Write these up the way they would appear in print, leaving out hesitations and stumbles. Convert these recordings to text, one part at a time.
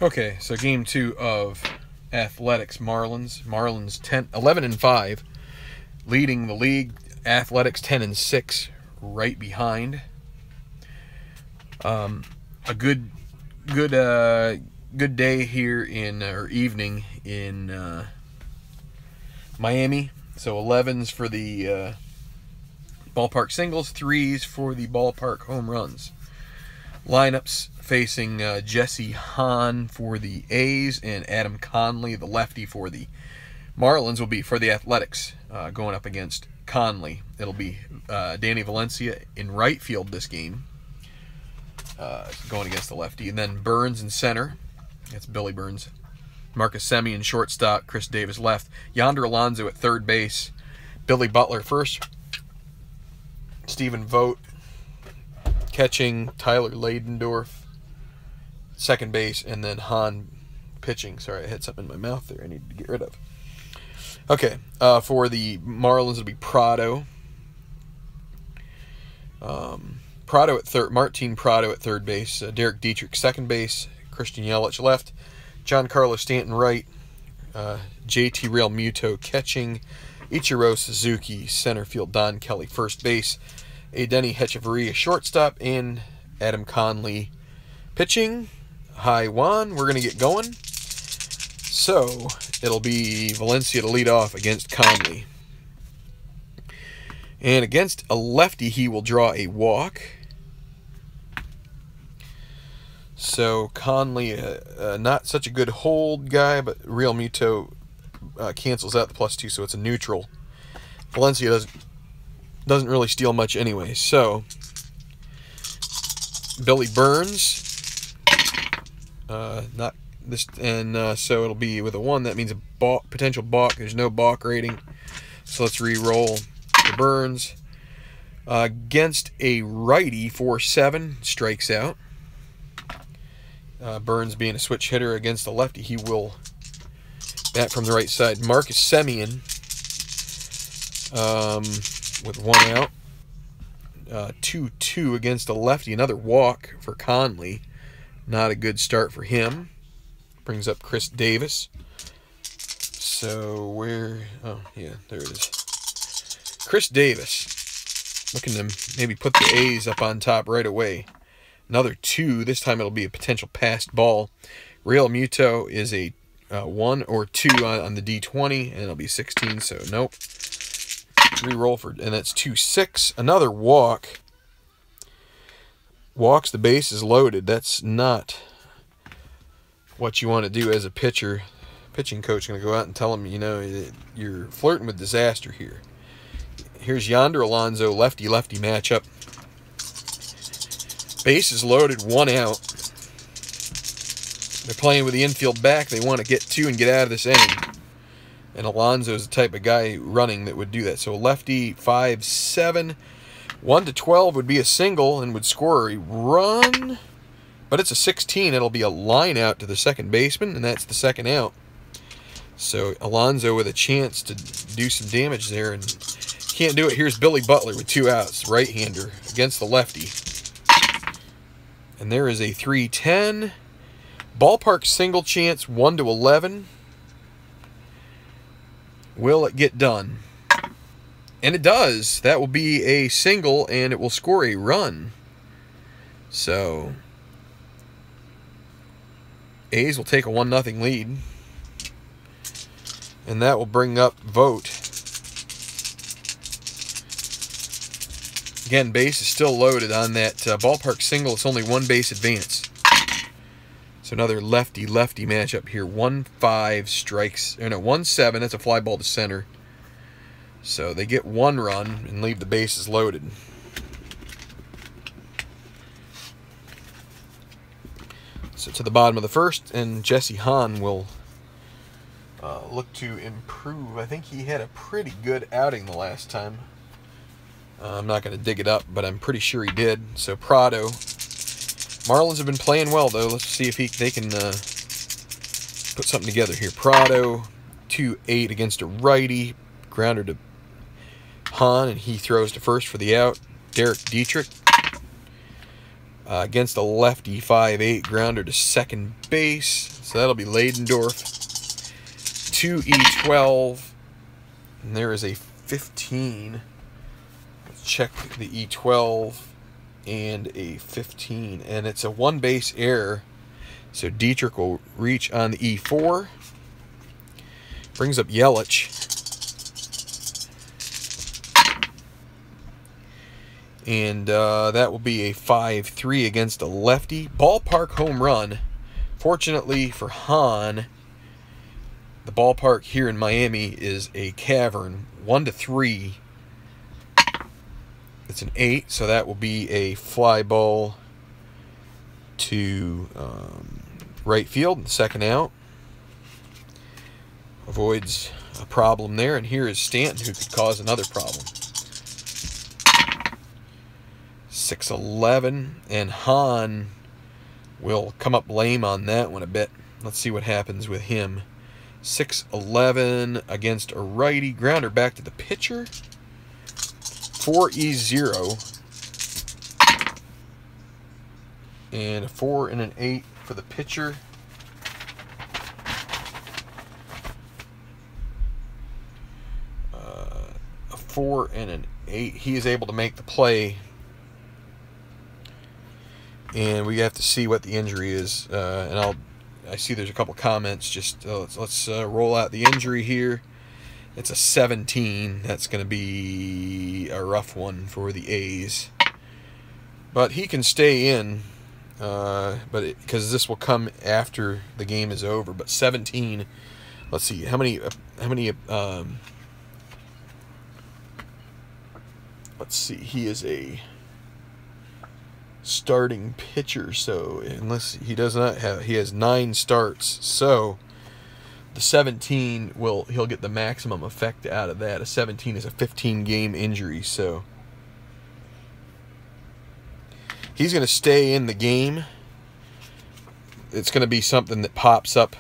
Okay, so game 2 of Athletics Marlins. Marlins 11-5, leading the league. Athletics 10-6, right behind. A good day here or evening in Miami. So 11s for the ballpark singles, 3s for the ballpark home runs. Lineups facing Jesse Hahn for the A's and Adam Conley, the lefty, for the Marlins. Will be for the Athletics, going up against Conley. It'll be Danny Valencia in right field this game, going against the lefty. And then Burns in center. That's Billy Burns. Marcus Semien shortstop. Chris Davis left. Yonder Alonso at third base. Billy Butler first. Stephen Vogt catching. Tyler Ladendorf second base, and then Hahn pitching. Sorry, I had something in my mouth there I need to get rid of. Okay, for the Marlins, it'll be Prado. Prado at third. Martin Prado at third base. Derek Dietrich second base. Christian Yelich left. Giancarlo Stanton right. JT Realmuto catching. Ichiro Suzuki center field. Don Kelly first base. Adenny Hechavarria shortstop, and Adam Conley pitching. Hi Juan, we're going to get going. So it'll be Valencia to lead off against Conley. And against a lefty, he will draw a walk. So Conley, not such a good hold guy, but Realmuto cancels out the +2, so it's a neutral. Valencia doesn't really steal much anyway. So Billy Burns, not this, and so it'll be with a 1. That means a balk, potential balk. There's no balk rating, so let's re-roll the Burns. Against a righty, 4-7 strikes out. Burns being a switch hitter against the lefty, he will bat from the right side. Marcus Semien, with 1 out. 2-2 against the lefty. Another walk for Conley. Not a good start for him. Brings up Chris Davis. So where... Oh, yeah, there it is. Chris Davis. Looking to maybe put the A's up on top right away. Another 2. This time it'll be a potential passed ball. Realmuto is a 1 or 2 on the D20, and it'll be 16, so nope. Re-roll for, and that's 2-6. Another walk. Walks, the base is loaded. That's not what you want to do as a pitcher. Pitching coach is going to go out and tell him, you know, you're flirting with disaster here. Here's Yonder Alonso, lefty-lefty matchup. Base is loaded, 1 out. They're playing with the infield back. They want to get 2 and get out of this inning. And Alonso is the type of guy running that would do that. So lefty, 5-7. 1-12 would be a single and would score a run. But it's a 16. It'll be a line out to the second baseman, and that's the second out. So Alonso with a chance to do some damage there, and can't do it. Here's Billy Butler with 2 outs, right-hander against the lefty. And there is a 3-10. Ballpark single chance, 1-11. Will it get done? And it does. That will be a single, and it will score a run. So A's will take a 1-0 lead. And that will bring up Vogt. Again, base is still loaded on that ballpark single. It's only 1 base advance. So another lefty-lefty matchup here. 1-5 strikes. Or no, 1-7. That's a fly ball to center. So they get 1 run and leave the bases loaded. So to the bottom of the first, and Jesse Hahn will look to improve. I think he had a pretty good outing the last time. I'm not going to dig it up, but I'm pretty sure he did. So Prado. Marlins have been playing well, though. Let's see if they can put something together here. Prado, 2-8 against a righty. Grounder to Hahn, and he throws to first for the out. Derek Dietrich. Against a lefty, 5-8 grounder to second base. So that'll be Ladendorf. 2E12. And there is a 15. Let's check the E12 and a 15. And it's a one base error. So Dietrich will reach on the E4. Brings up Yelich. And that will be a 5-3 against a lefty. Ballpark home run. Fortunately for Hahn, the ballpark here in Miami is a cavern. 1-3. It's an 8, so that will be a fly ball to right field, second out. Avoids a problem there. And here is Stanton, who could cause another problem. 6-11, and Hahn will come up lame on that one a bit. Let's see what happens with him. 6-11 against a righty. Grounder back to the pitcher. 4E0. And a 4 and an 8 for the pitcher. A 4 and an 8. He is able to make the play. And we have to see what the injury is. And I see there's a couple comments. Just let's roll out the injury here. It's a 17. That's going to be a rough one for the A's. But he can stay in. Because this will come after the game is over. But 17. Let's see how many. Let's see. He is a starting pitcher, so unless he does not have, he has 9 starts, so the 17 he'll get the maximum effect out of that. A 17 is a 15-game injury, so he's going to stay in the game. It's going to be something that pops up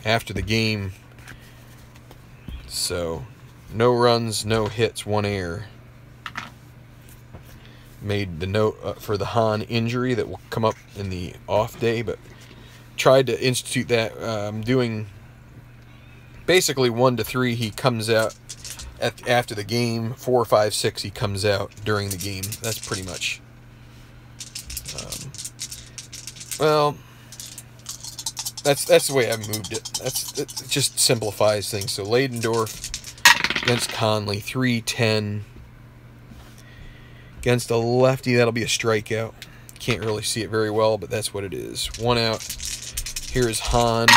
after the game. So no runs, no hits, 1 error. Made the note for the Hahn injury that will come up in the off day, but tried to institute that. Doing basically 1-3, he comes out after the game. 4, 5, 6, he comes out during the game. That's pretty much. Well, that's the way I've moved it. It just simplifies things. So Ladendorf against Conley, 3-10. Against a lefty, that'll be a strikeout. Can't really see it very well, but that's what it is. 1 out. Here's Hahn.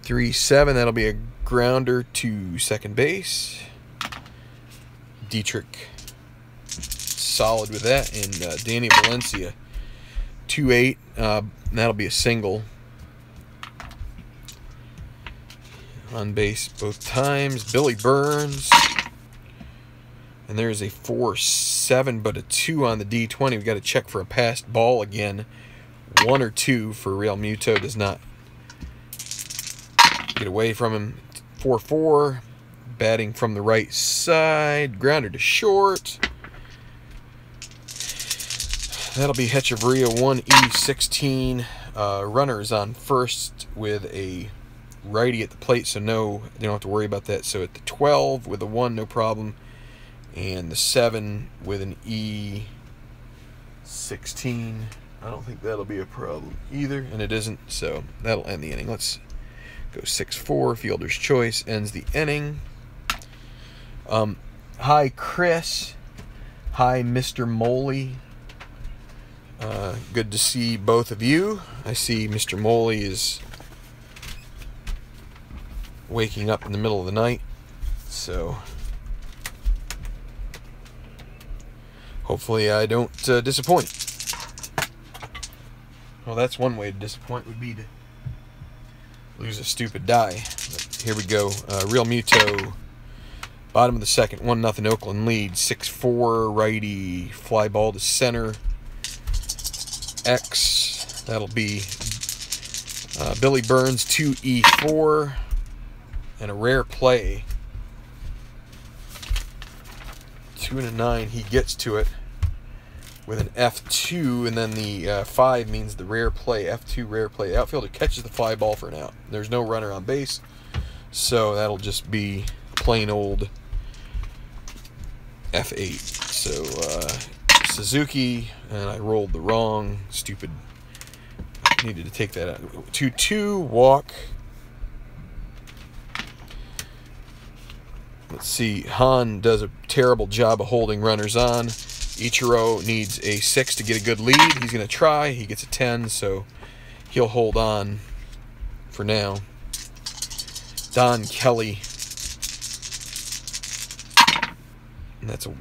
3-7, that'll be a grounder to second base. Dietrich, solid with that. And Danny Valencia, 2-8. That'll be a single. On base both times. Billy Burns. And there's a 4-7, but a 2 on the D20. We've got to check for a passed ball again. 1 or 2 for Real Muto. Does not get away from him. 4-4. Batting from the right side. Grounder to short. That'll be Hechavarria. 1E16. Runners on first with a righty at the plate, so no, they don't have to worry about that. So at the 12 with a 1, no problem. And the 7 with an E16. I don't think that'll be a problem either, and it isn't, so that'll end the inning. Let's go 6-4. Fielder's choice ends the inning. Hi, Chris. Hi, Mr. Moley. Good to see both of you. I see Mr. Moley is waking up in the middle of the night, so hopefully I don't disappoint. Well, that's one way to disappoint, would be to lose a stupid die. But here we go. Real Muto, bottom of the second, 1-0 Oakland lead. 6-4 righty, fly ball to center. X, that'll be Billy Burns, 2E4, and a rare play. 2 and a 9, he gets to it. with an F2, and then the 5 means the rare play, F2 rare play. The outfielder catches the fly ball for an out. There's no runner on base, so that'll just be plain old F8. So Suzuki, and I rolled the wrong, stupid, I needed to take that out. 2-2, walk. Let's see, Han does a terrible job of holding runners on. Ichiro needs a 6 to get a good lead. He's going to try. He gets a 10, so he'll hold on for now. Don Kelly. And that's a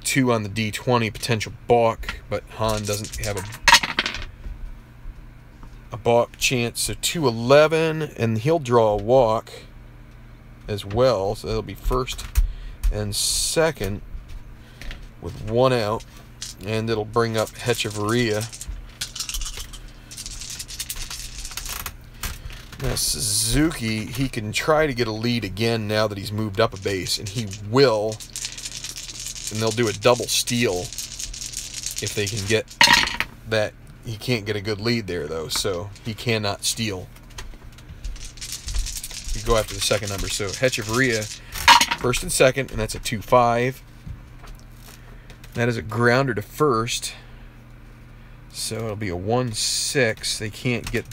2 on the D20, potential balk, but Han doesn't have a balk chance. So 2-11, and he'll draw a walk as well. So that'll be first and second with 1 out, and it'll bring up Hechavarria. Now Suzuki, he can try to get a lead again now that he's moved up a base, and he will, and they'll do a double steal if they can get that. He can't get a good lead there though, so he cannot steal. You go after the second number. So Hechavarria, first and second, and that's a 2-5. That is a grounder to first, so it'll be a 1-6. They can't get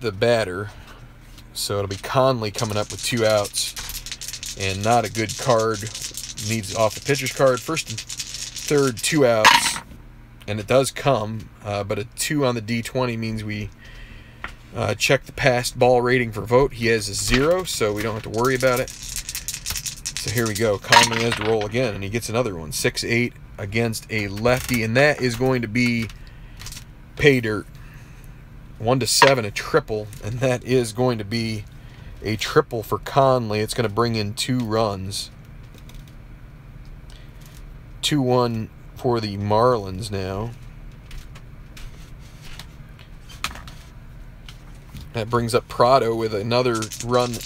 the batter, so it'll be Conley coming up with 2 outs, and not a good card. Needs off the pitcher's card. First and third, 2 outs, and it does come, but a 2 on the D20 means we check the past ball rating for vote. He has a 0, so we don't have to worry about it. So here we go. Conley has to roll again, and he gets another one. 6-8 against a lefty, and that is going to be pay dirt. 1-7, a triple, and that is going to be a triple for Conley. It's going to bring in 2 runs. 2-1 for the Marlins now. That brings up Prado with another run at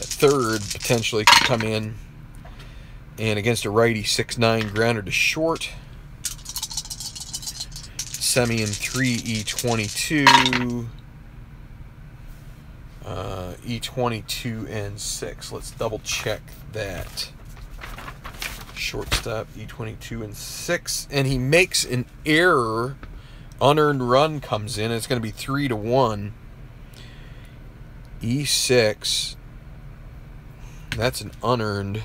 third, potentially could come in. And against a righty, 6-9 grounder to short. Semien 3, E22. E22 and 6. Let's double check that. Shortstop, E22 and 6. And he makes an error. Unearned run comes in. It's going to be 3-1. E6. That's an unearned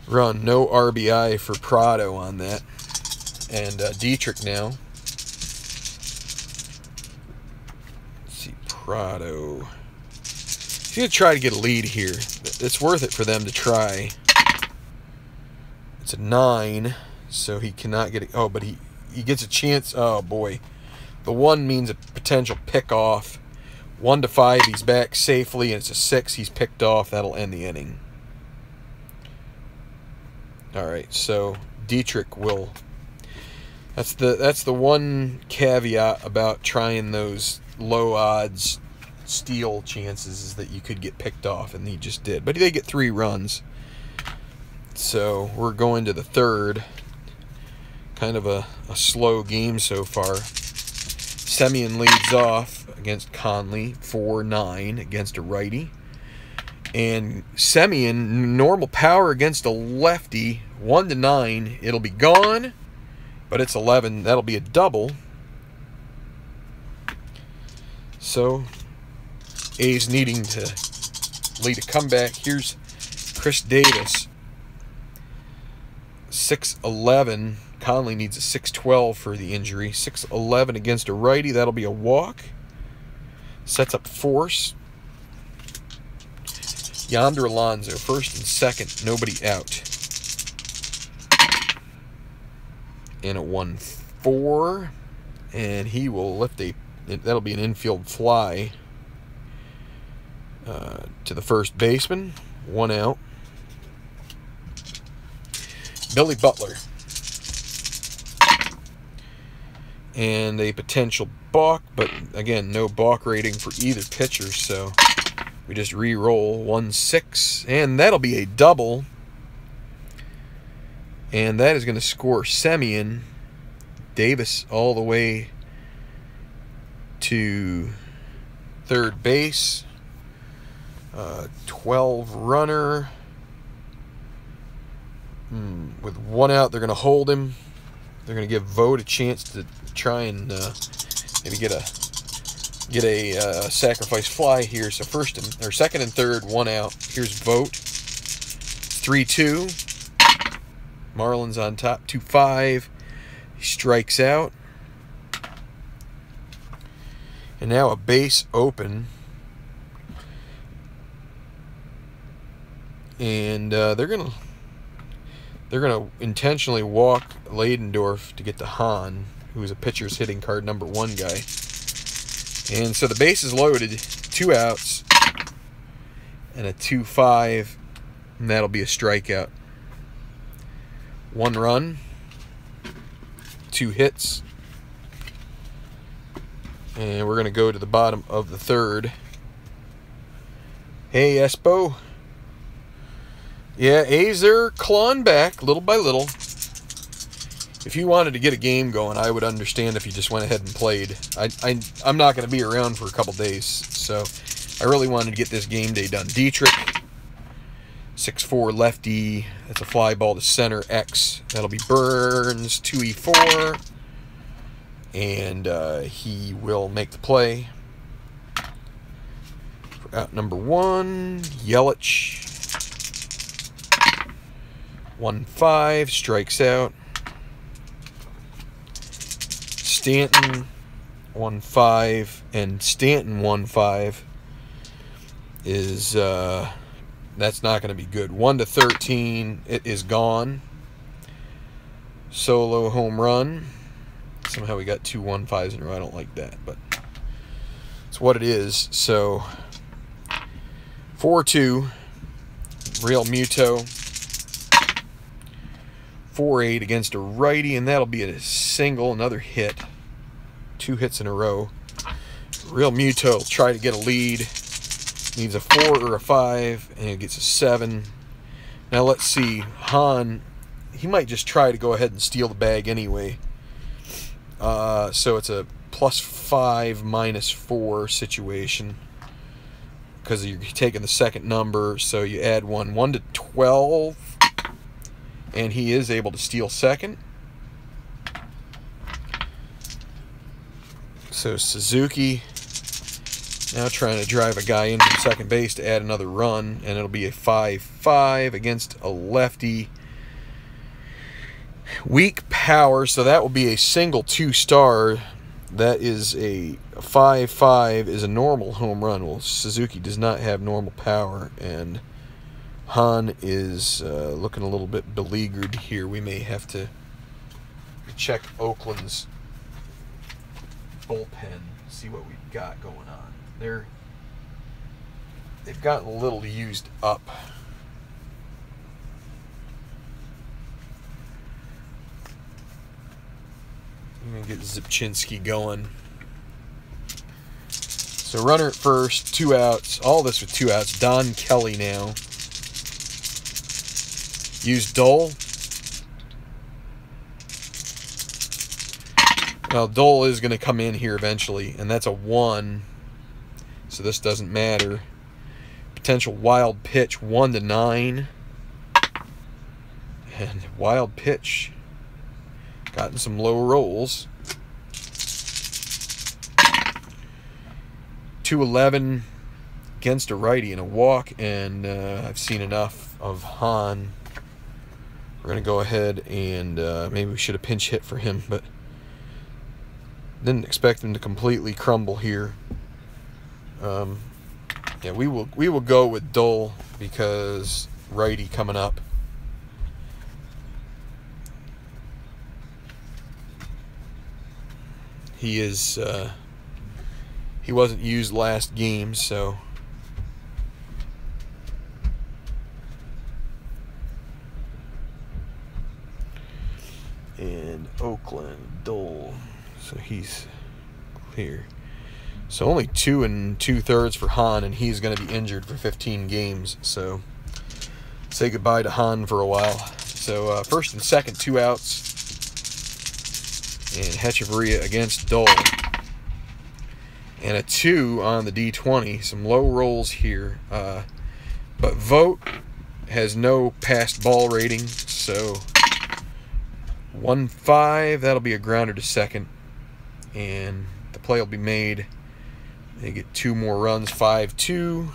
run. No RBI for Prado on that. And Dietrich now. Let's see, Prado. He's going to try to get a lead here. It's worth it for them to try. It's a 9, so he cannot get it. Oh, but he gets a chance. Oh, boy. The 1 means a potential pick off. 1-5, he's back safely, and it's a 6. He's picked off. That'll end the inning. All right, so Dietrich will. That's the one caveat about trying those low odds steal chances, is that you could get picked off, and he just did. But they get 3 runs. So we're going to the third. Kind of a slow game so far. Semien leads off against Conley, 4-9 against a righty. And Semien, normal power against a lefty, 1-9. It'll be gone, but it's 11. That'll be a double. So A's needing to lead a comeback. Here's Chris Davis, 6-11. Conley needs a 6-12 for the injury. 6-11 against a righty. That'll be a walk. Sets up force. Yonder Alonso, first and second, nobody out. And a 1-4. And he will lift a, that'll be an infield fly to the first baseman. 1 out. Billy Butler. And a potential balk, but again, no balk rating for either pitcher, so we just re-roll. 1-6, and that'll be a double. And that is going to score Semien Davis all the way to third base. 12 runner. With one out, they're going to hold him. They're going to give Vogt a chance to try and maybe get a sacrifice fly here. So second and third, one out. Here's Vogt. 3-2. Marlins on top, 2-5. He strikes out. And now a base open. And they're gonna intentionally walk Ladendorf to get to Hahn, who's a pitcher's hitting card #1 guy. And so the base is loaded, 2 outs, and a 2-5, and that'll be a strikeout. 1 run, 2 hits, and we're gonna go to the bottom of the third. Hey, Espo. Yeah, A's are clawing back little by little. If you wanted to get a game going, I would understand if you just went ahead and played. I'm not going to be around for a couple days, so I really wanted to get this game day done. Dietrich, 6'4" lefty. That's a fly ball to center. X. That'll be Burns, 2E4. And he will make the play. For out #1, Yelich. 1-5, strikes out. Stanton, 1-5, and Stanton 1-5 is that's not going to be good. 1-13, it is gone. Solo home run. Somehow we got 2 1-5s in a row. I don't like that, but it's what it is. So 4-2, Real Muto. 4-8 against a righty, and that'll be a single, another hit. 2 hits in a row. Real Muto will try to get a lead. Needs a 4 or a 5, and he gets a 7. Now let's see. Hahn, he might just try to go ahead and steal the bag anyway. So it's a +5 -4 situation because you're taking the second number, so you add 1. 1-12. And he is able to steal second. So Suzuki now trying to drive a guy into second base to add another run, and it'll be a 5-5 against a lefty. Weak power, so that will be a single 2-star. That is a 5-5 is a normal home run. Well, Suzuki does not have normal power, and Hahn is looking a little bit beleaguered here. We may have to check Oakland's bullpen, see what we've got going on. They've gotten a little used up. I'm going to get Zipchinski going. So runner at first, 2 outs. All this with 2 outs. Don Kelly now. Use Dole. Well, Dole is going to come in here eventually, and that's a 1. So this doesn't matter. Potential wild pitch, 1-9. And wild pitch. Gotten some low rolls. 2-11 against a righty and a walk, and I've seen enough of Hahn. We're going to go ahead and maybe we should have pinch hit for him, but didn't expect him to completely crumble here. Yeah, we will go with Dole because righty coming up. He is he wasn't used last game, so and Oakland Dole, so he's clear. So only 2 2/3 for Hahn, and he's going to be injured for 15 games. So say goodbye to Hahn for a while. So first and second, 2 outs. And Hechavarria against Dole. And a 2 on the D20. Some low rolls here. But Vote has no past ball rating, so 1-5. That'll be a grounder to second. And the play will be made. They get 2 more runs, 5-2.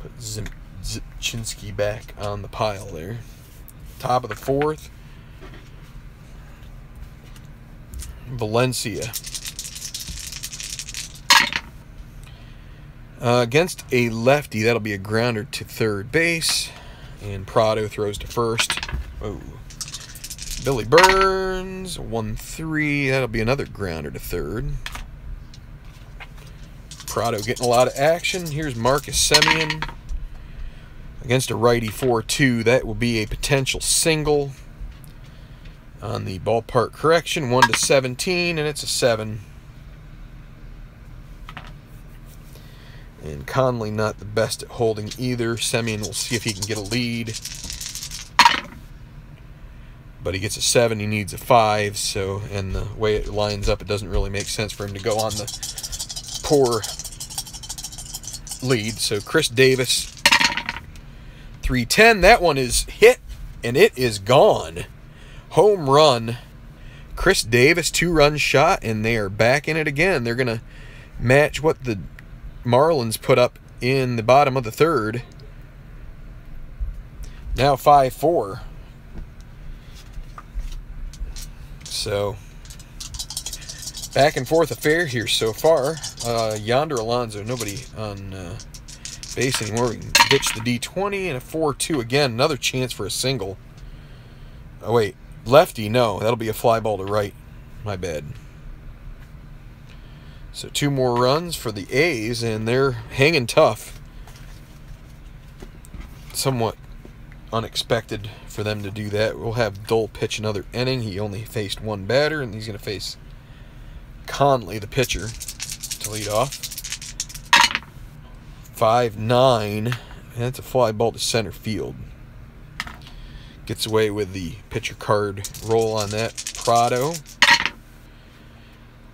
Put Zipchinski back on the pile there. Top of the 4th. Valencia. Against a lefty, that'll be a grounder to third base. And Prado throws to first. Oh. Billy Burns, 1-3. That'll be another grounder to third. Prado getting a lot of action. Here's Marcus Semien against a righty, 4-2. That will be a potential single on the ballpark correction. 1-17, and it's a 7. And Conley not the best at holding either. Semien will see if he can get a lead. But he gets a 7, he needs a 5, so, and the way it lines up, it doesn't really make sense for him to go on the poor lead. So Chris Davis, 3-10. That one is hit, and it is gone. Home run. Chris Davis, 2-run shot, and they are back in it again. They're going to match what the Marlins put up in the bottom of the 3rd. Now 5-4. So, back and forth affair here so far. Yonder Alonso, nobody on base anymore. We can ditch the D20 and a 4-2 again. Another chance for a single. Oh, wait. Lefty, no. That'll be a fly ball to right. My bad. So 2 more runs for the A's, and they're hanging tough. Somewhat unexpected for them to do that. We'll have Dole pitch another inning. He only faced 1 batter, and he's going to face Conley, the pitcher, to lead off. 5-9, and that's a fly ball to center field. Gets away with the pitcher card roll on that. Prado.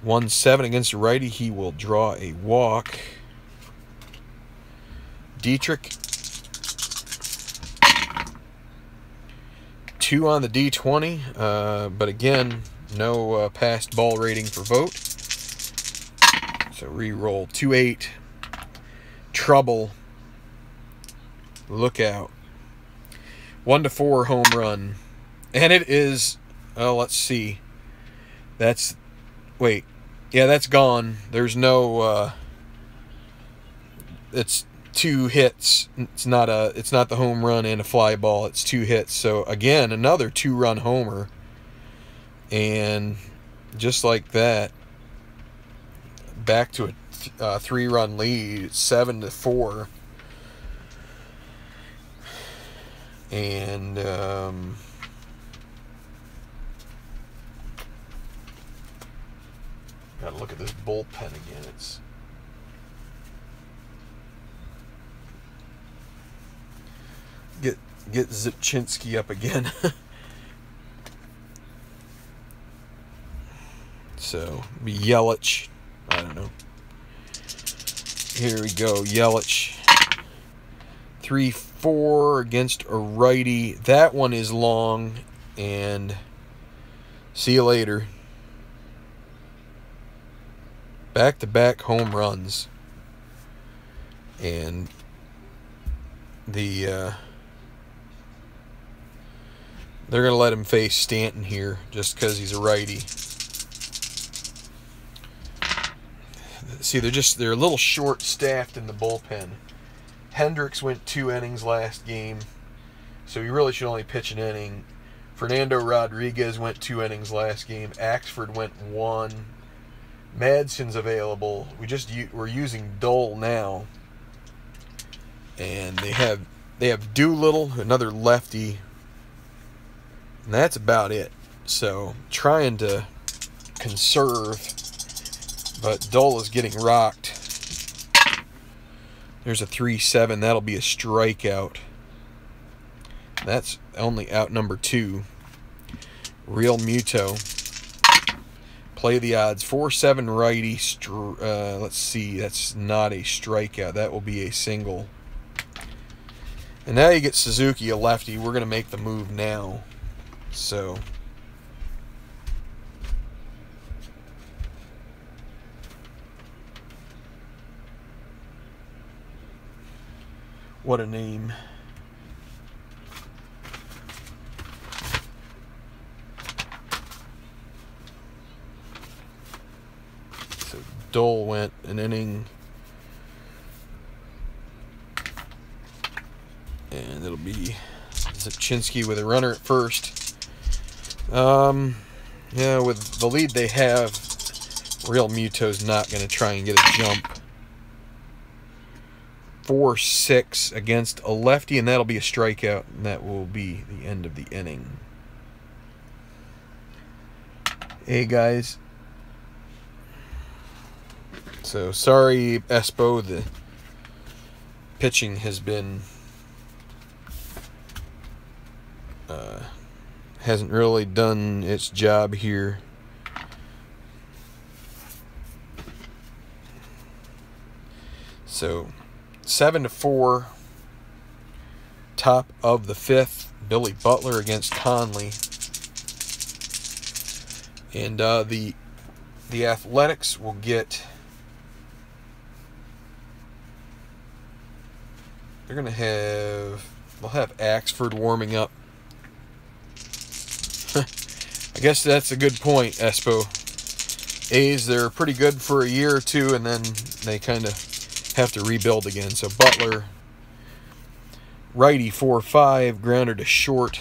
1-7 against the righty. He will draw a walk. Dietrich. 2 on the D20, but again, no past ball rating for Vote. So re-roll. 2-8. Trouble. Look out. 1-4 home run. And it is, oh, let's see. That's, wait. Yeah, that's gone. There's no, it's 2 hits. It's not the home run and a fly ball. It's 2 hits. So again, another 2-run homer. And just like that, back to a 3-run lead. It's 7-4. And gotta look at this bullpen again. It's get Zipchinski up again. So be Yelich. I don't know. Here we go. Yelich. 3-4 against a righty. That one is long, and see you later. Back-to-back home runs. And the they're going to let him face Stanton here just because he's a righty. See, they're a little short-staffed in the bullpen. Hendricks went 2 innings last game, so he really should only pitch an inning. Fernando Rodriguez went 2 innings last game. Axford went 1. Madsen's available. We're using Dole now, and they have Doolittle, another lefty, and that's about it. So trying to conserve, but Dole is getting rocked. There's a 3-7. That'll be a strikeout. That's only out number 2. Real Muto. Play the odds. 4-7 righty. Let's see. That's not a strikeout. That will be a single. And now you get Suzuki, a lefty. We're going to make the move now. So what a name. So Dole went an inning. And it'll be Zipchinski with a runner at first. Yeah, with the lead they have, Real Muto's not going to try and get a jump. 4-6 against a lefty, and that'll be a strikeout, and that will be the end of the inning. Hey, guys. So, sorry, Espo, the pitching has been... hasn't really done its job here. So 7-4, top of the 5th. Billy Butler against Conley, and the Athletics will get. They'll have Axford warming up. I guess that's a good point, Espo. A's, they're pretty good for a year or two, and then they kind of have to rebuild again. So Butler, righty 4-5, grounder to short.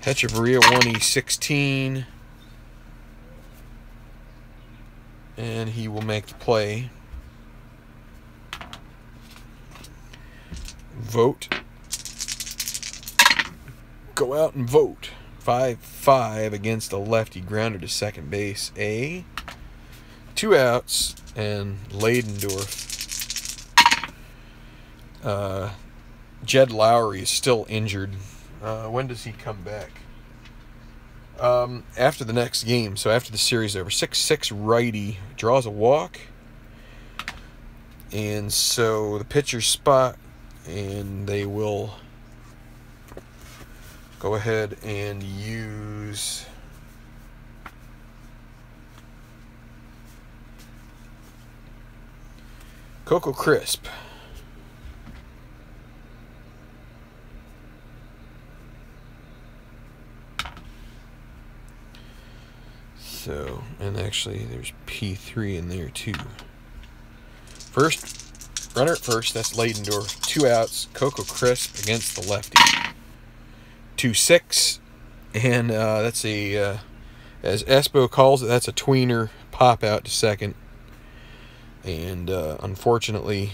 Hechavarria 1E16. And he will make the play. Vote. Go out and vote. 5-5 against a lefty, grounder to second base. 2 outs, and Leidendorf. Jed Lowry is still injured. When does he come back? After the next game, so after the series over. 6-6 righty, draws a walk. And so the pitcher's spot, and they will go ahead and use Coco Crisp. So, and actually there's P3 in there too. First, runner at first, that's Leidendorf. 2 outs, Coco Crisp against the lefty. 2-6, and that's a, as Espo calls it, that's a tweener pop out to second. And unfortunately,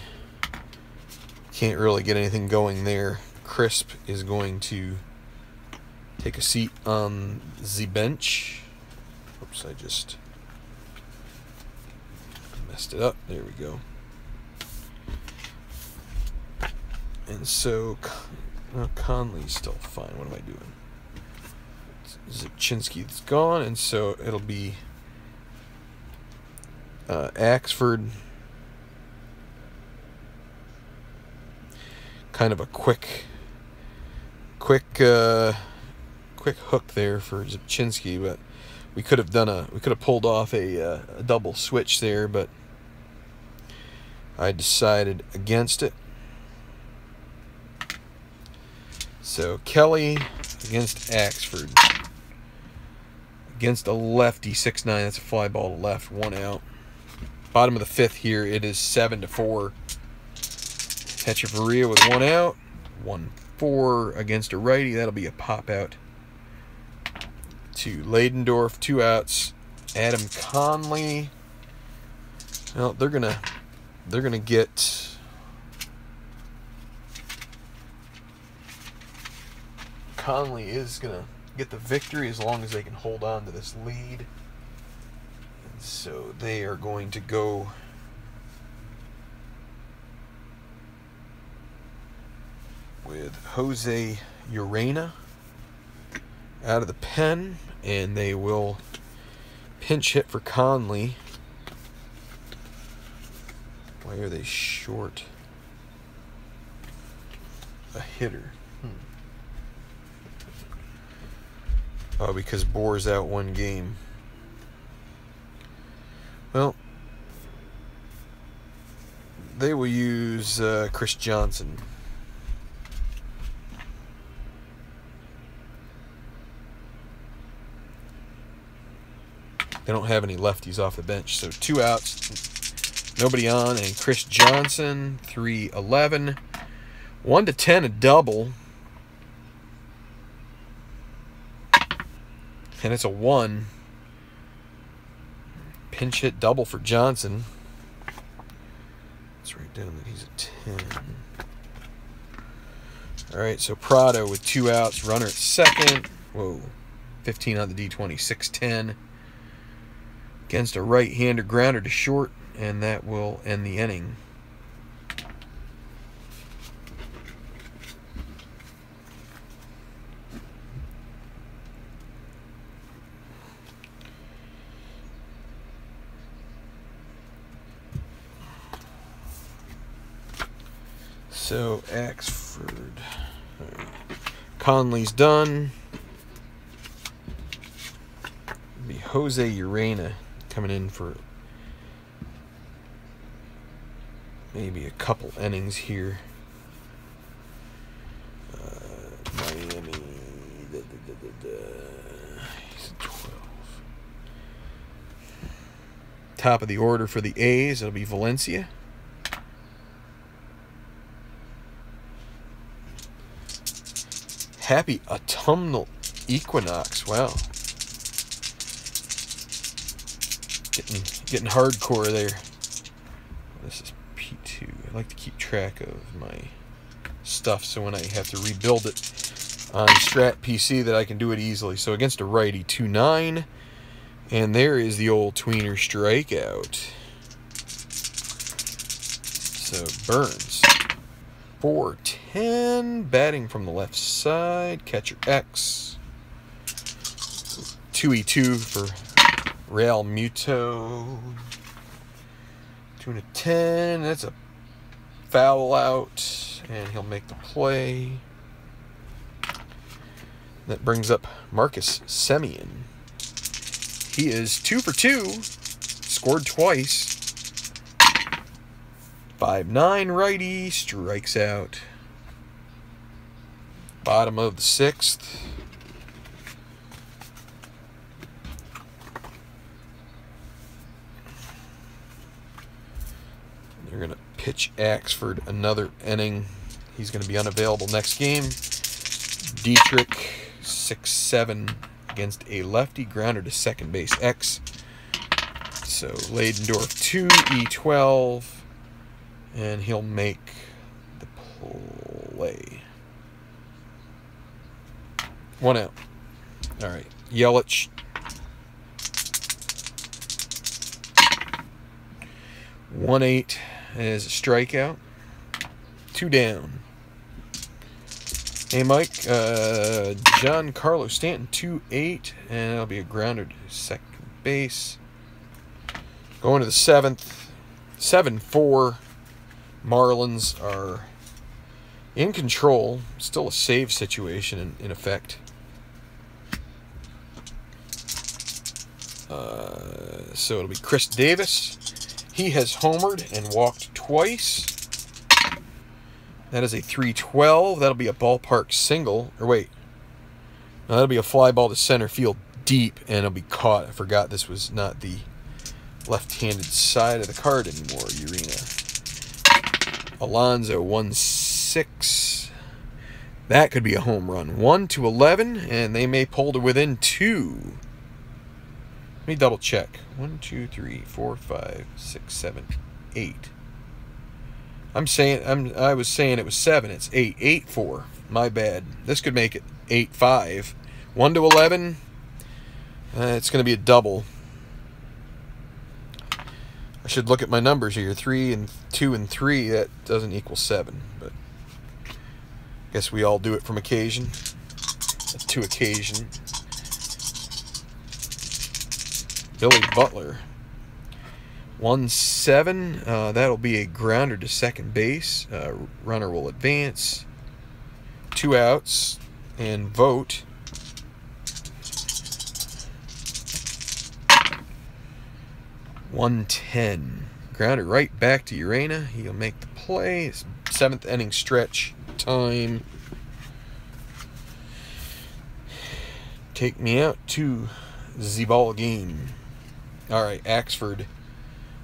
can't really get anything going there. Crisp is going to take a seat on the bench. Oops, I just messed it up. There we go. And so Conley's still fine. What am I doing? Zipchinski's gone, and so it'll be Axford. Kind of a quick hook there for Zipchinski, but we could have pulled off a double switch there, but I decided against it. So Kelly against Axford. Against a lefty, 6'9". That's a fly ball to left, 1 out. Bottom of the 5th here, it is 7-4. Hechavarria with 1 out. 1-4 against a righty. That'll be a pop out to Leidendorf. 2 outs. Adam Conley. Well, they're gonna get. Conley is going to get the victory as long as they can hold on to this lead. And so they are going to go with Jose Urena out of the pen, and they will pinch hit for Conley. Why are they short a hitter? Oh, because Bohr's out one game. Well, they will use Chris Johnson. They don't have any lefties off the bench, so 2 outs, nobody on, and Chris Johnson, 3-11. 1-10, a double. And it's a 1. Pinch hit double for Johnson. Let's write down that he's a 10. All right, so Prado with 2 outs, runner at second. Whoa, 15 on the D20, 6-10. Against a right-hander, grounder to short, and that will end the inning. So, Axford. Right. Conley's done. It'll be Jose Urena coming in for maybe a couple innings here. Miami. He's a 12. Top of the order for the A's, it'll be Valencia. Happy autumnal equinox. Wow. Getting hardcore there. This is P2. I like to keep track of my stuff so when I have to rebuild it on Strat PC that I can do it easily. So against a righty, 2-9. And there is the old tweener strikeout. So Burns. 4-10, batting from the left side, catcher X. 2-2 for Real Muto. 2-10, that's a foul out, and he'll make the play. That brings up Marcus Semien. He is 2 for 2, scored twice. 5-9 righty, strikes out. Bottom of the 6th. They're going to pitch Axford another inning. He's going to be unavailable next game. Dietrich, 6-7 against a lefty, grounder to second base X. So Leidendorf 2, E12. And he'll make the play. 1 out. All right. Yelich. 1-8 is a strikeout. 2 down. Hey, Mike. Giancarlo Stanton, 2-8. And that'll be a grounder to second base. Going to the 7th. 7-4. Marlins are in control. Still a save situation in effect. So it'll be Chris Davis. He has homered and walked twice. That is a 3-12. That'll be a ballpark single. Or wait. No, that'll be a fly ball to center field deep, and it'll be caught. I forgot this was not the left-handed side of the card anymore, Urena. Alonso, 1-6. That could be a home run. 1-11, and they may pull to within 2. Let me double check. 1, 2, 3, 4, 5, 6, 7, 8. I was saying it was 7. It's 8. 8-4. My bad. This could make it 8-5. 1-11. It's going to be a double. I should look at my numbers here. 3 and 2 and 3. That doesn't equal 7, but Guess we all do it from occasion to occasion. Billy Butler. 1-7. That'll be a grounder to second base. Runner will advance. 2 outs and vote. .110. Grounder right back to Urena. He'll make the play. 7th inning stretch time. Take me out to the ball game. Alright, Axford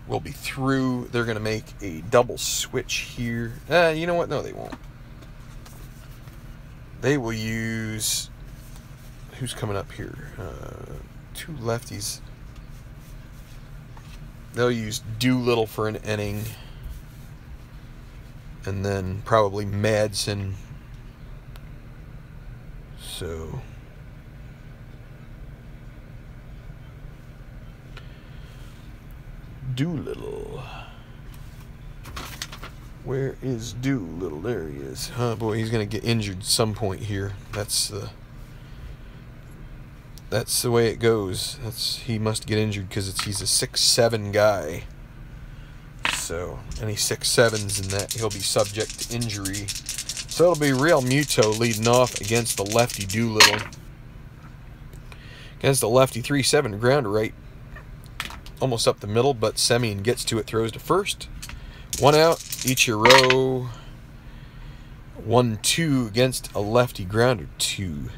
will be through. They're going to make a double switch here. You know what? No, they won't. They will use... Who's coming up here? 2 lefties. They'll use Doolittle for an inning. And then probably Madsen. So... Doolittle. Where is Doolittle? There he is. Oh boy, he's gonna get injured at some point here. That's the way it goes. He must get injured because he's a 6'7" guy. So any 6'7s in that, he'll be subject to injury. So it'll be Real Muto leading off against the lefty Doolittle. Against the lefty 3-7 grounder right. Almost up the middle, but Semien gets to it, throws to first. 1 out, Ichiro. 1-2 against a lefty grounder 2.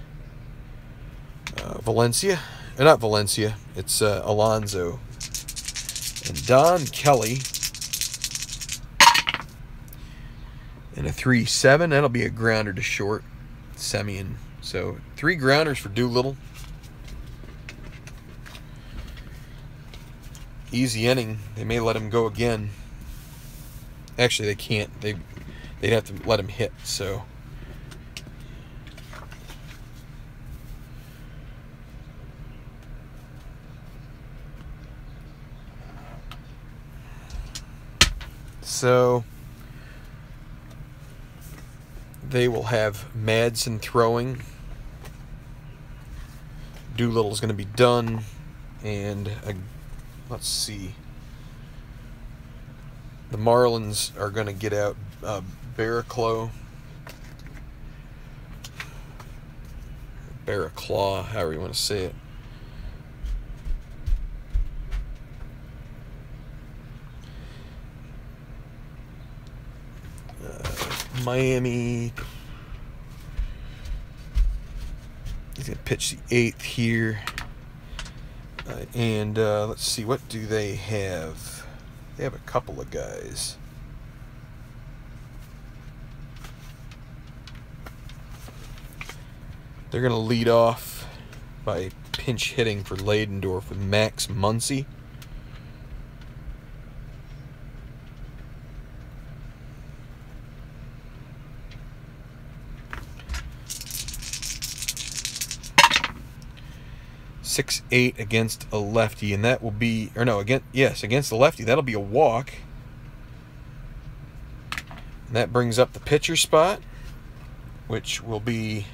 Valencia, or not Valencia, it's Alonso. And Don Kelly. And a 3-7, that'll be a grounder to short. Semien. So 3 grounders for Doolittle. Easy inning. They may let him go again. Actually, they can't. They'd have to let him hit. So they will have Madsen throwing. Doolittle's going to be done, and let's see. The Marlins are going to get out Barraclough, however you want to say it. Miami. He's going to pitch the 8th here. And let's see, what do they have? They have a couple of guys. They're going to lead off by pinch hitting for Leidendorf with Max Muncy. .68 against a lefty, and that will be, or no, against the lefty, that'll be a walk. And that brings up the pitcher spot, which will be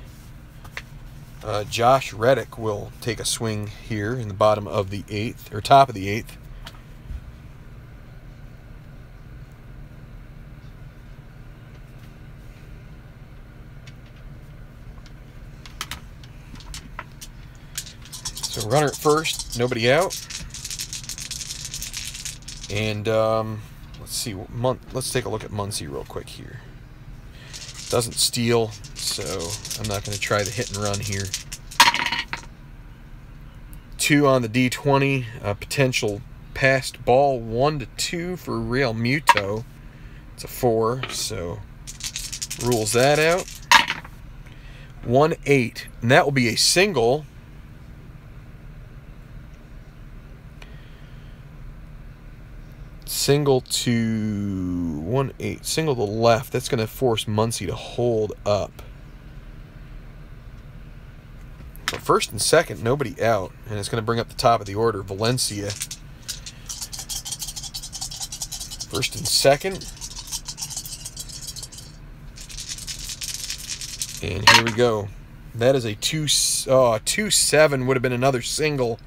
Josh Reddick will take a swing here in the bottom of the 8th, or top of the 8th. So runner at first, nobody out. And let's see, let's take a look at Muncy real quick here. Doesn't steal, so I'm not going to try the hit and run here. 2 on the D20, potential passed ball 1-2 for Real Muto. It's a 4, so rules that out. 1-8, and that will be a single. Single to 1-8, single to the left. That's going to force Muncy to hold up. But first and second, nobody out, and it's going to bring up the top of the order. Valencia. First and second. And here we go. That is a 2-7 would have been another single,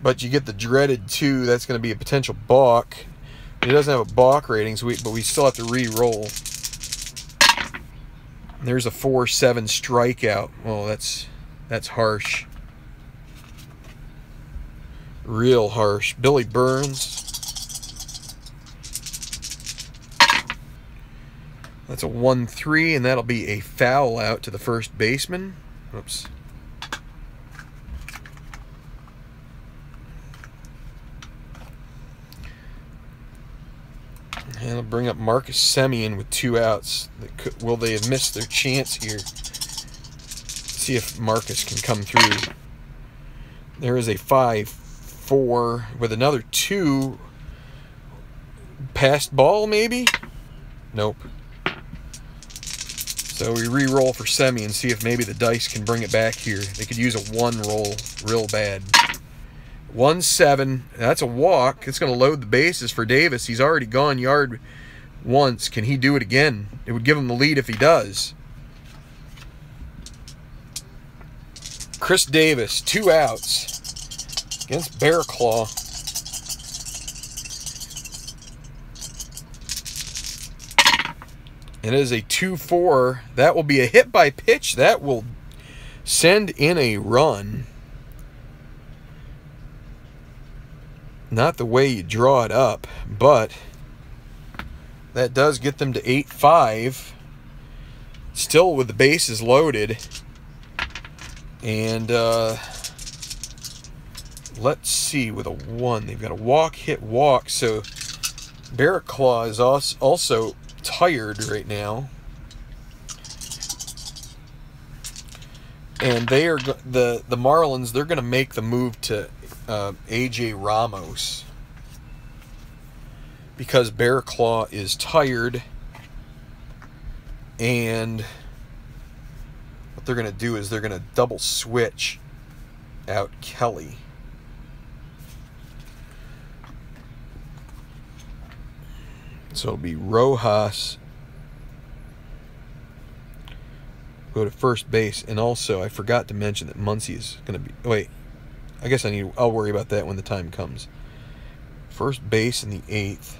but you get the dreaded 2. That's going to be a potential balk. It doesn't have a balk rating, so but we still have to re-roll. There's a 4-7 strikeout. Oh, that's harsh. Real harsh. Billy Burns. That's a 1-3, and that'll be a foul out to the first baseman. Oops. And it'll bring up Marcus Semien with 2 outs. Will they have missed their chance here? Let's see if Marcus can come through. There is a 5-4 with another 2. Passed ball, maybe? Nope. So we re-roll for Semien and see if maybe the dice can bring it back here. They could use a 1 roll real bad. 1-7. That's a walk. It's going to load the bases for Davis. He's already gone yard once. Can he do it again? It would give him the lead if he does. Chris Davis, 2 outs against Bear Claw. It is a 2-4. That will be a hit by pitch. That will send in a run. Not the way you draw it up, but that does get them to 8-5. Still with the bases loaded. And let's see, with a 1, they've got a walk, hit, walk. So Barrett Claw is also tired right now, and they are the Marlins. They're going to make the move to AJ Ramos because Bear Claw is tired, and what they're going to do is they're going to double switch out Kelly. So it'll be Rojas go to first base, and also I forgot to mention that Muncy is going to be. Wait, I guess I'll worry about that when the time comes. First base in the 8th,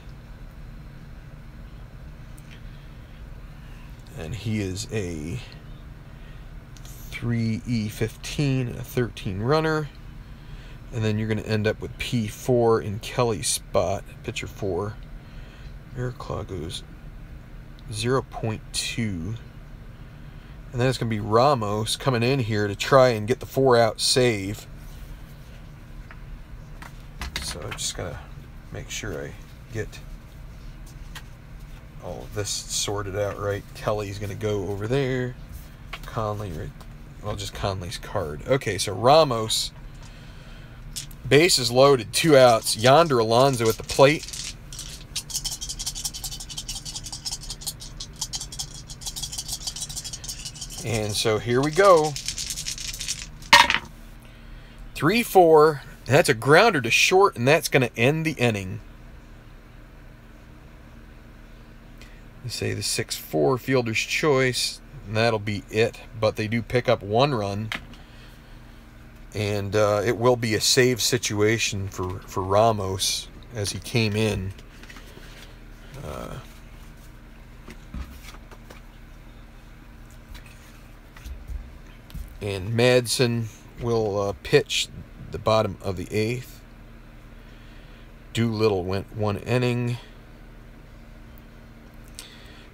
and he is a 3E15 and a 13 runner, and then you're going to end up with P4 in Kelly's spot, pitcher 4. Air Claw goes 0.2. And then it's going to be Ramos coming in here to try and get the 4-out save. So I'm just going to make sure I get all of this sorted out right. Kelly's going to go over there. Conley, right? Well, just Conley's card. Okay, so Ramos. Bases loaded, 2 outs. Yonder Alonso at the plate. And so here we go. 3-4. That's a grounder to short, and that's going to end the inning. They say the 6-4 fielder's choice, and that'll be it. But they do pick up 1 run, and it will be a save situation for Ramos as he came in. And Madsen will pitch the bottom of the 8th. Doolittle went 1 inning.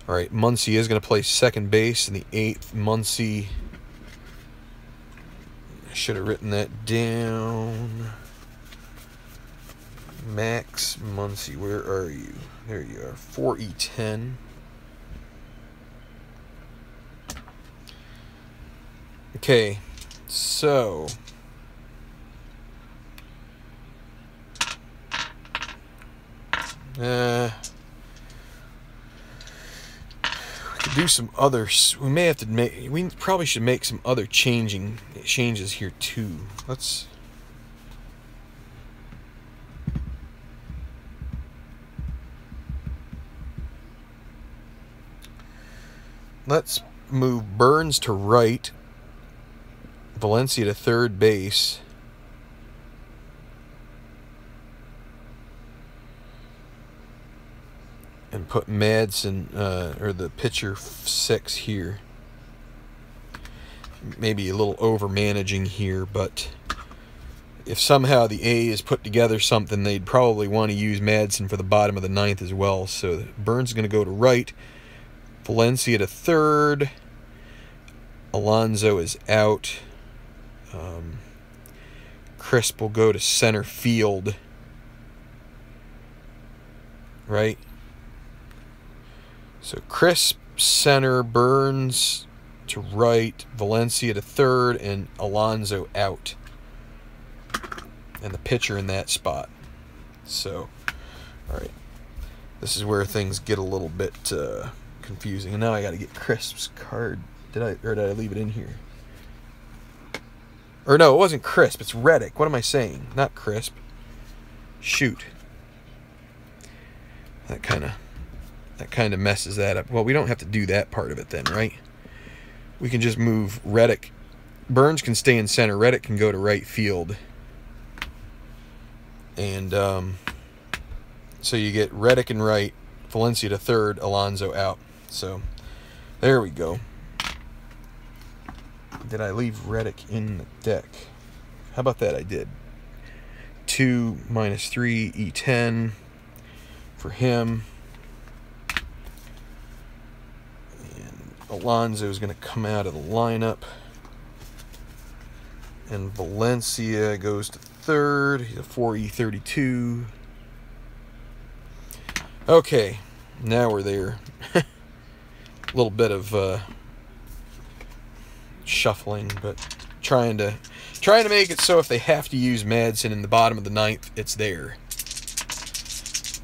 All right, Muncy is going to play second base in the 8th. Muncy, I should have written that down. Max Muncy, where are you? There you are, 4E10. Okay, so we could do some others. We may have to make. We probably should make some other changes here too. Let's move Burns to right, Valencia to third base, and put Madsen, or the pitcher 6 here. Maybe a little over managing here, but if somehow the A's put together something, they'd probably want to use Madsen for the bottom of the 9th as well. So Burns is going to go to right, Valencia to third, Alonso is out, Crisp will go to center field, right? So Crisp, center, Burns to right, Valencia to third, and Alonso out. And the pitcher in that spot. So, all right. This is where things get a little bit confusing. And now I got to get Crisp's card. Did I leave it in here? Or no, it wasn't Crisp. It's Reddick. What am I saying? Not Crisp. Shoot. That kind of messes that up. Well, we don't have to do that part of it then, right? We can just move Reddick. Burns can stay in center. Reddick can go to right field. And so you get Reddick in right, Valencia to third, Alonso out. So there we go. Did I leave Reddick in the deck? How about that? I did. 2 minus 3 E10 for him. And Alonso is going to come out of the lineup. And Valencia goes to third. He's a 4E32. Okay, now we're there. A little bit of shuffling, but trying to make it so if they have to use Madsen in the bottom of the 9th, it's there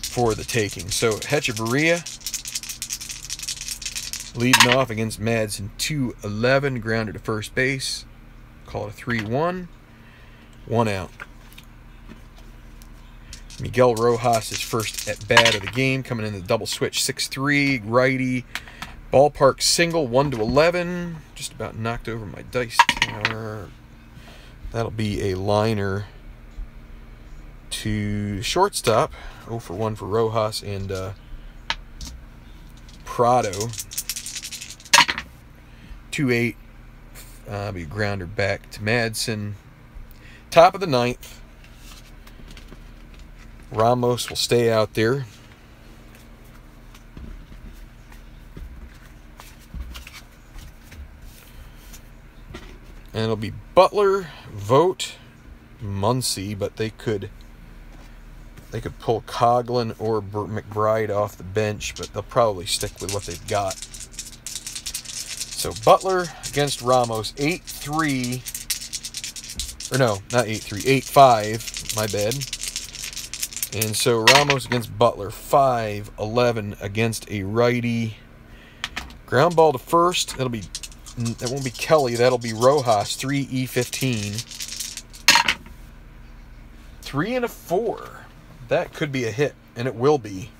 for the taking. So Hechavarria leading off against Madsen, 2-11, grounded to first base. Call it a 3-1. 1 out. Miguel Rojas is first at bat of the game, coming in the double switch, 6-3, righty. Ballpark single, 1-11. Just about knocked over my dice tower. That'll be a liner to shortstop. 0 for 1 for Rojas and Prado. 2-8. Be a grounder back to Madsen. Top of the 9th. Ramos will stay out there. And it'll be Butler, Vogt, Muncy, but they could pull Coughlin or McBride off the bench, but they'll probably stick with what they've got. So Butler against Ramos, 8-3, or no, not 8-3, 8-5, my bad. And so Ramos against Butler, 5-11 against a righty. Ground ball to first, that won't be Kelly, that'll be Rojas, 3E15. 3 and a 4. That could be a hit, and it will be.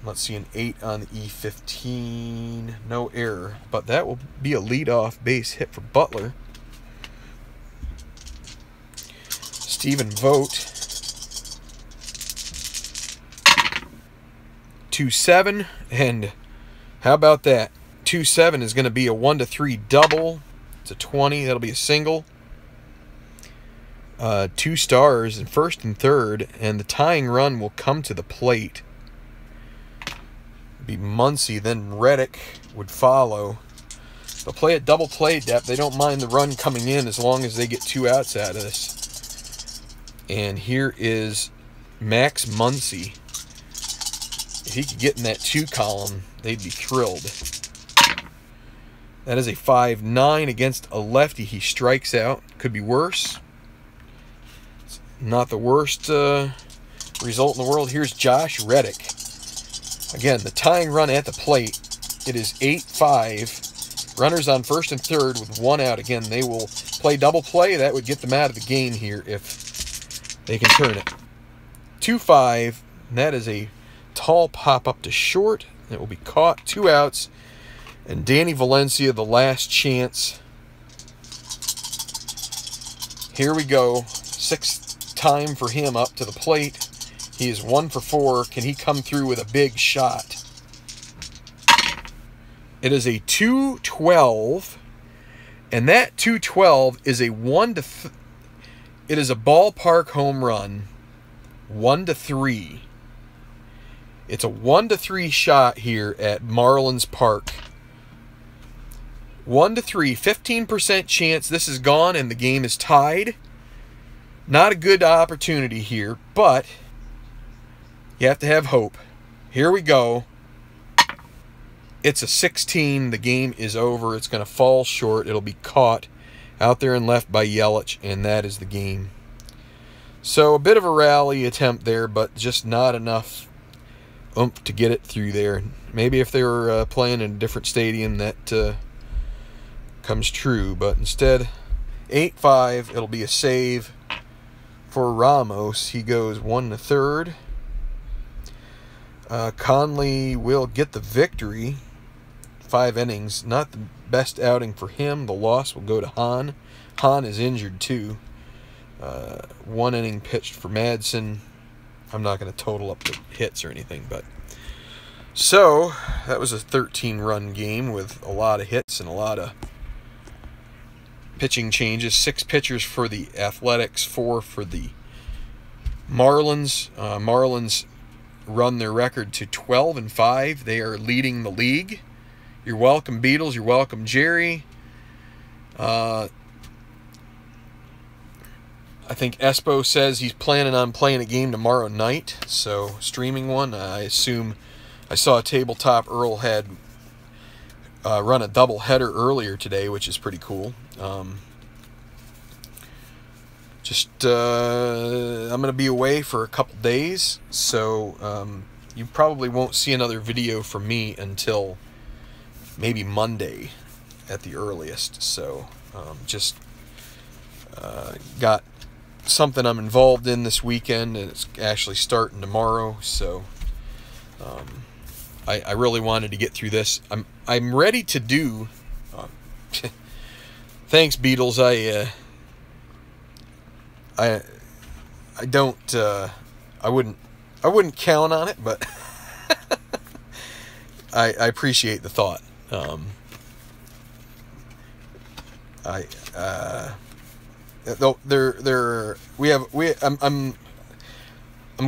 Let's see, an 8 on the E15. No error, but that will be a leadoff base hit for Butler. Stephen Vogt. 2-7, and how about that? 2-7 is going to be a 1-3 double. It's a 20. That'll be a single. 2 stars in first and third, and the tying run will come to the plate. Be Muncy, then Reddick would follow. They'll play at double play depth. They don't mind the run coming in as long as they get 2 outs out of this. And here is Max Muncy. If he could get in that 2 column, they'd be thrilled. That is a 5-9 against a lefty. He strikes out. Could be worse. It's not the worst result in the world. Here's Josh Reddick. Again, the tying run at the plate. It is 8-5. Runners on first and third with 1 out. Again, they will play double play. That would get them out of the game here if they can turn it. 2-5. And that is a tall pop up to short. It will be caught. 2 outs. And Danny Valencia, the last chance. Here we go. 6th time for him up to the plate. He is 1 for 4. Can he come through with a big shot? It is a 212. And that 212 is a it is a ballpark home run. 1-3. It's a 1-3 shot here at Marlins Park. 1-3, 15% chance this is gone and the game is tied. Not a good opportunity here, but you have to have hope. Here we go. It's a 16. The game is over. It's going to fall short. It'll be caught out there and left by Yelich, and that is the game. So a bit of a rally attempt there, but just not enough oomph to get it through there. Maybe if they were playing in a different stadium, that comes true, but instead 8-5. It'll be a save for Ramos. He goes 1 1/3. Conley will get the victory. 5 innings, not the best outing for him. The loss will go to Hahn. Hahn is injured too. 1 inning pitched for Madsen. I'm not going to total up the hits or anything, but so that was a 13-run game with a lot of hits and a lot of pitching changes. 6 pitchers for the Athletics, 4 for the Marlins. Marlins run their record to 12-5. They are leading the league. You're welcome, Beatles. You're welcome, Jerry. I think Espo says he's planning on playing a game tomorrow night, so streaming one. I assume I saw a Tabletop Earl had run a double header earlier today, which is pretty cool. I'm going to be away for a couple days, so you probably won't see another video from me until maybe Monday at the earliest. So got something I'm involved in this weekend, and it's actually starting tomorrow, so I really wanted to get through this. I'm ready to do thanks, Beatles. I don't I wouldn't count on it, but I appreciate the thought. I'm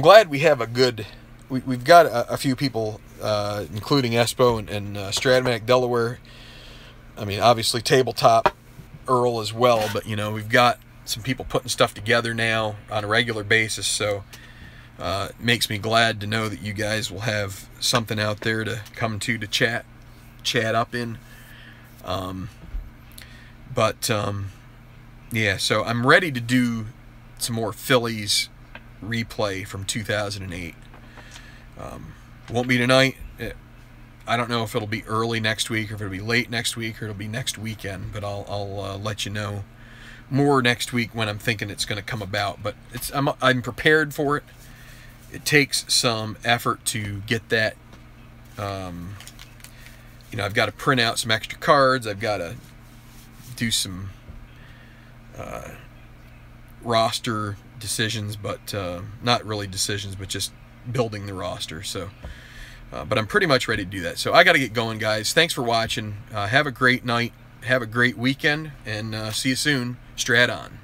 glad we have a good. We've got a few people, including Espo and Stratomatic Delaware. I mean, obviously Tabletop Earl as well, but we've got some people putting stuff together now on a regular basis, so it makes me glad to know that you guys will have something out there to come to chat up in. Yeah, so I'm ready to do some more Phillies replay from 2008. Won't be tonight. I don't know if it'll be early next week or if it'll be late next week or it'll be next weekend, but I'll let you know more next week when I'm thinking it's going to come about. But I'm prepared for it. It takes some effort to get that. I've got to print out some extra cards. I've got to do some roster decisions, but not really decisions, but just building the roster. So, but I'm pretty much ready to do that. So I got to get going, guys. Thanks for watching. Have a great night. Have a great weekend, and see you soon. Strat on.